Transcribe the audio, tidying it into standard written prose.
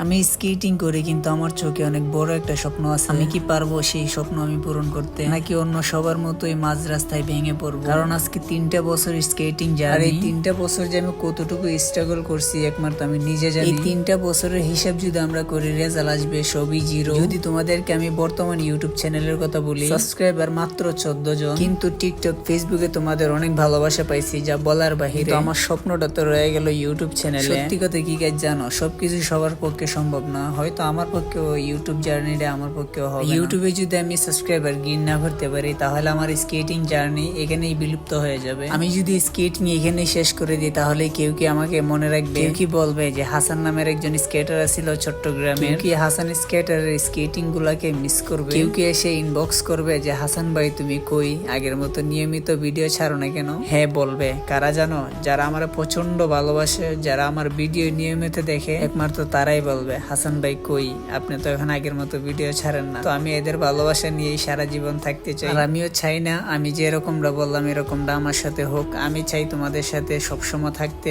আমি স্কেটিং করি, কিন্তু আমার চোখে অনেক বড় একটা স্বপ্ন আছে। আমি কি পারবো সেই স্বপ্ন আমি পূরণ করতে, নাকি অন্য সবার মতোই মাঝ রাস্তায় ভেঙে পড়বো? কারণ আজকে 3টা বছর স্কেটিং জার্নি, আর এই 3টা বছর যে আমি কতটুকু স্ট্রাগল করছি একমাত্র আমি নিজে জানি। এই 3টা বছরের হিসাব যদি আমরা করি, রেজাল্ট আসবে সবই জিরো। যদি তোমাদেরকে আমি বর্তমান ইউটিউব চ্যানেলের কথা বলি, সাবস্ক্রাইবার মাত্র 14 জন, কিন্তু টিকটক ফেসবুকে তোমাদের অনেক ভালোবাসা পাইছি যা বলার বাহিরে। আমার স্বপ্নটা তো রয়ে গেল ইউটিউব চ্যানেলে। সত্যি কথা কি গাইস জানো, সবকিছু সবার পক্ষে সম্ভব না। হয়তো আমার পক্ষেও ইউটিউব জার্নিটা আমার পক্ষেও হবে। ইউটিউবে যদি আমি সাবস্ক্রাইবার গেইন না করতে পারি, তাহলে আমার স্কেটিং জার্নি এখানেই বিলুপ্ত হয়ে যাবে। আমি যদি স্কেটিং এখানেই শেষ করে দিই, তাহলে কেউ কি আমাকে মনে রাখবে? কেউ কি বলবে যে হাসান নামের একজন স্কেটার ছিল চট্টগ্রামে? কেউ কি হাসান স্কেটারের স্কেটিং গুলাকে মিস করবে? কেউ কি এসে ইনবক্স করবে যে হাসান ভাই তুমি কই, আগের মতো নিয়মিত ভিডিও ছাড়ো না কেন? হ্যাঁ বলবে। কারা জানো? যারা আমার প্রচন্ড ভালোবাসে, যারা আমার ভিডিও নিয়মিত দেখে, একমাত্র তারাই বলবে হাসান ভাই কই, আপনি তো এখন আগের মতো ভিডিও ছাড়েন না। তো আমি এদের ভালোবাসা নিয়েই সারা জীবন থাকতে চাই। আর আমিও চাই না আমি যে এরকমটা বললাম এরকমটা আমার সাথে হোক। আমি চাই তোমাদের সাথে সবসময় থাকতে।